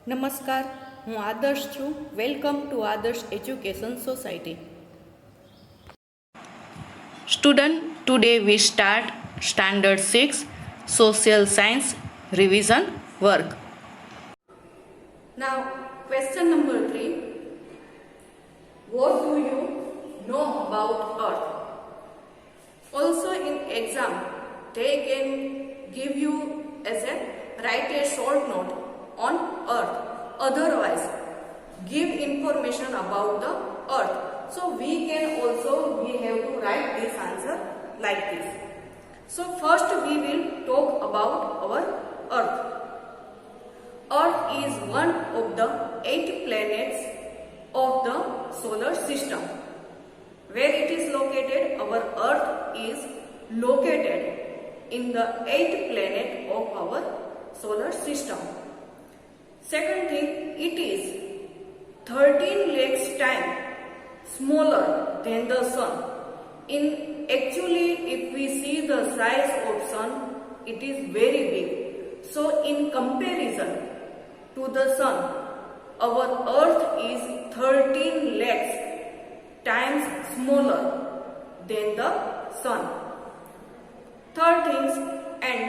નમસ્કાર, હું આદર્શ છું. વેલકમ ટુ આદર્શ education society. Student, today we start Standard 6 Social Science Revision work. Now, question number 3. What do you know about Earth? Also in exam, they can give you as a write a short note on Earth. Otherwise, give information about the Earth. So we have to write this answer like this. So first we will talk about our Earth. Earth is one of the 8 planets of the solar system. Where it is located? Our Earth is located in the 8th planet of our solar system. Second thing, it is 13 lakhs times smaller than the sun. Actually, if we see the size of sun, it is very big. So in comparison to the sun, our Earth is 13 lakhs times smaller than the sun. Third things, and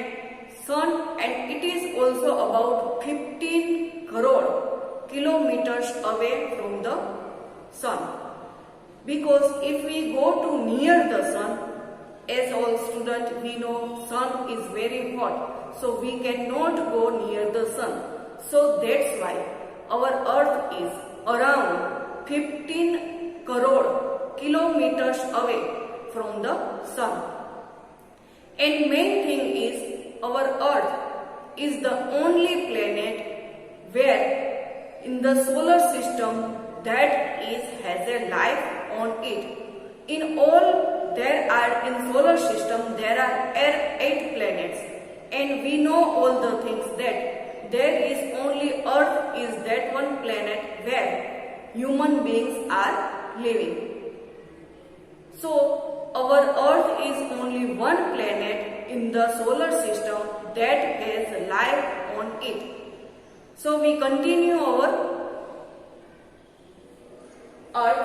it is also about 15 crore kilometers away from the sun. Because if we go to near the sun, as all students we know sun is very hot, so we cannot go near the sun. So that's why our Earth is around 15 crore kilometers away from the sun. And main thing is, our Earth is the only planet where in the solar system that has a life on it. In solar system there are 8 planets, and we know all the things that there is only Earth is that one planet where human beings are living. So our Earth is only one planet in the solar system that has life on it. So we continue our Earth,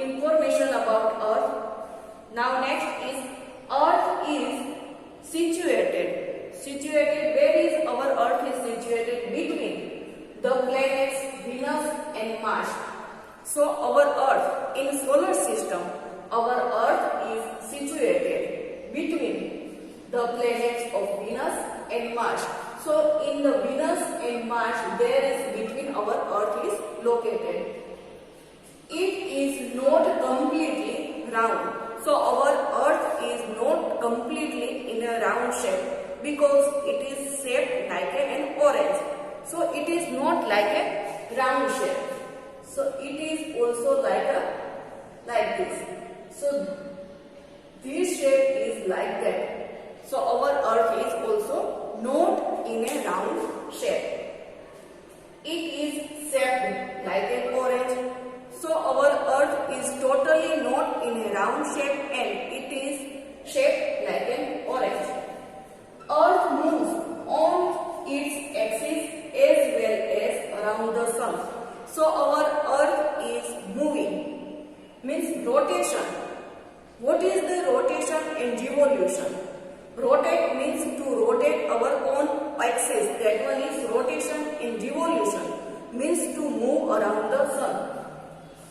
information about Earth. Now next is, Earth is situated. Where is our Earth is situated? Between the planets Venus and Mars. So our Earth in solar system, our Earth is situated between the planets of Venus and Mars. So in the Venus and Mars, there is between our Earth is located. It is not completely round. So our Earth is not completely in a round shape, because it is shaped like an orange. So it is not like a round shape. So it is also like this. So this shape is like that. So our Earth is also not in a round shape. It is shaped like an orange. So our Earth is totally not in a round shape, and it is shaped like an orange. Earth moves on its axis as well as around the sun. So our Earth is moving, means rotation. What is the rotation and revolution? Rotate means to rotate our own axis. That one is rotation, and revolution means to move around the sun.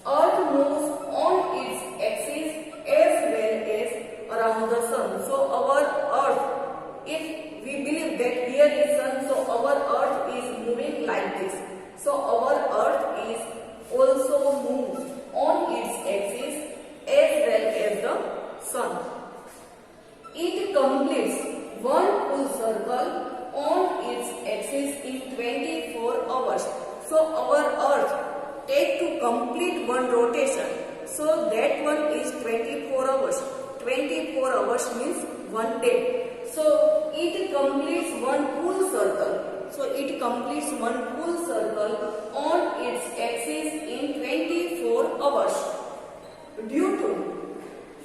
Earth moves on its axis as well as around the sun. So our Earth, if we believe that here is sun, so our Earth is moving like this. So our Earth is also moves on its axis as well as the sun. It completes one full circle on its axis in 24 hours. So our Earth take to complete one rotation. So that one is 24 hours. 24 hours means one day. So it completes one full circle. So it completes one full circle on its axis in 24 hours. Due to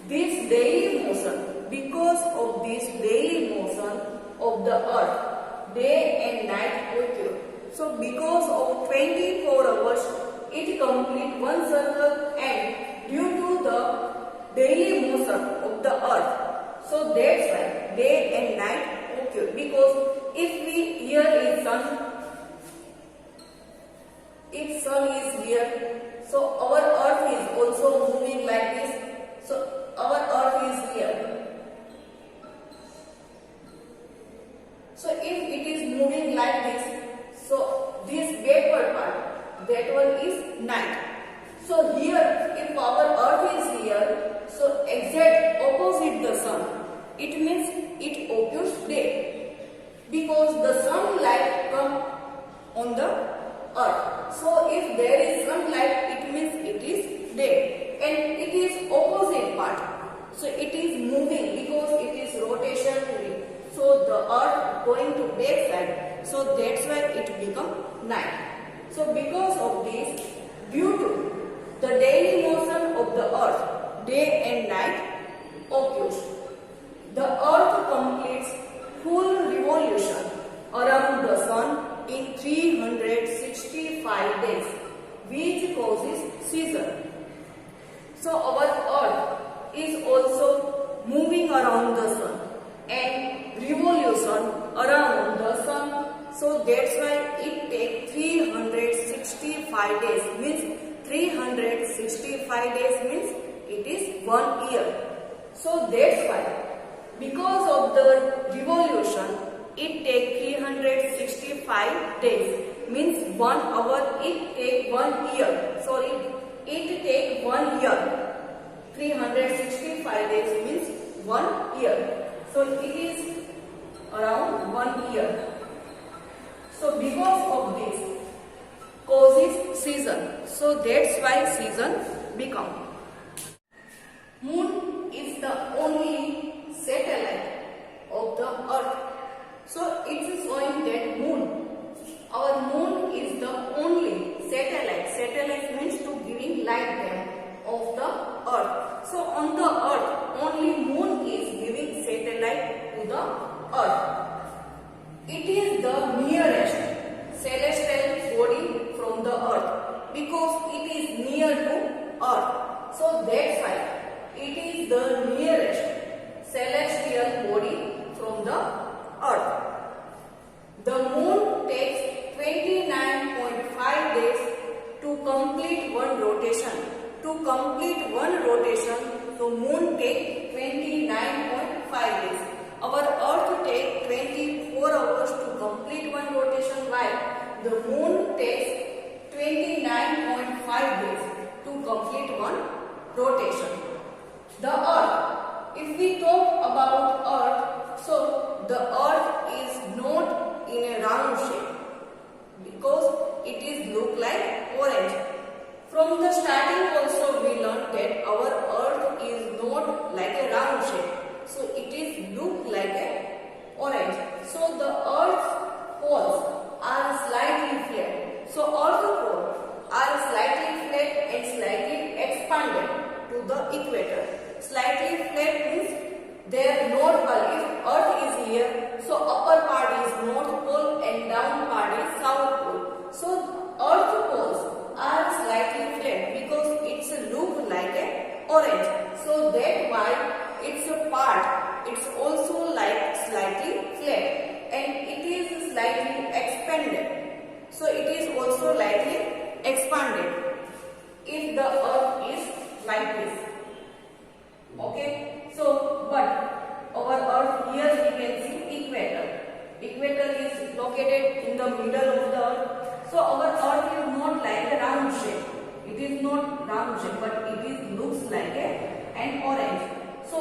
this daily motion, because of this daily motion of the Earth, day and night occur. So because of 24 hours, it complete one circle, and due to the daily motion of the earth, so that's why day and night occur. Because here is sun, if sun is here, so our earth is also moving like this. So our earth is here. So if it is moving like this, so this backward part, that one is night. So here, if our earth is here, so exact opposite the sun, it means it occurs day, because the sunlight come on the earth. So if there is sunlight, it means it is day, and it is opposite part. So it is moving because it is rotationary. So the earth going to back side. So that's why it become night. So because of this, due to the daily motion of the earth, day and night occurs. The earth completes full revolution around the sun in 365 days, which causes season. So our earth is also moving around the sun and revolution around the sun. So that's why it takes 365 days, means 365 days means it is 1 year. So that's why, because of the revolution, it takes 365 days, means 1 hour, it takes 1 year. Sorry, it takes 1 year. 365 days means 1 year. So it is around 1 year. So because of this causes season. So that's why season become. Moon is the only satellite of the earth. So it is showing that our moon is the only satellite. Satellite means to giving light beam of the earth. So on the earth, only moon is giving satellite to the earth. It is the nearest celestial body from the earth because it is near to earth. So that's why it is the nearest celestial body from the earth. The moon takes 29.5 days to complete one rotation. To complete one rotation, so moon takes 29.5 days. Our earth takes 24 hours to complete one rotation, while the moon takes 29.5 days to complete one rotation. The earth, if we talk about earth, so the earth is not in a round shape because it is look like orange. From the starting also we learned that our earth is not like a round shape. So it is look like a orange. So the earth's poles are slightly flat. So earth poles are slightly flat and slightly expanded to the equator. Slightly flat means their north pole. If earth is here, so upper part is north pole and down part is south pole. So earth poles are slightly flat because it's look like a orange. So that why it's a part, it's also like slightly flat and it is slightly expanded. So it is also slightly expanded if the earth is like this. Okay, so but our earth here we can see equator. Equator is located in the middle of the earth. So our earth is not like a round shape. It is not round shape, but it is looks like an orange. So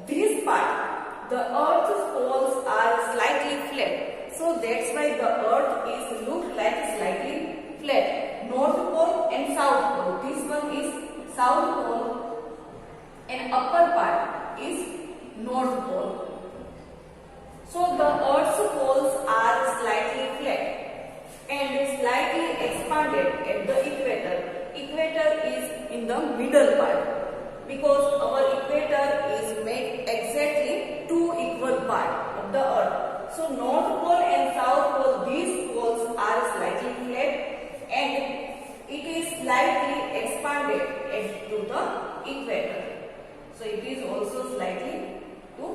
this part, the earth's poles are slightly flat. So that's why the earth is look like slightly flat. North pole and south pole. This one is south pole and upper part is north pole. So the earth's poles are slightly flat and slightly expanded at the equator. Equator is in the middle part because our equator is made exactly two equal parts of the earth. So north pole and south pole, these poles are is also slightly to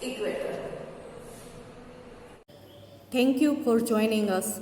equator. Thank you for joining us.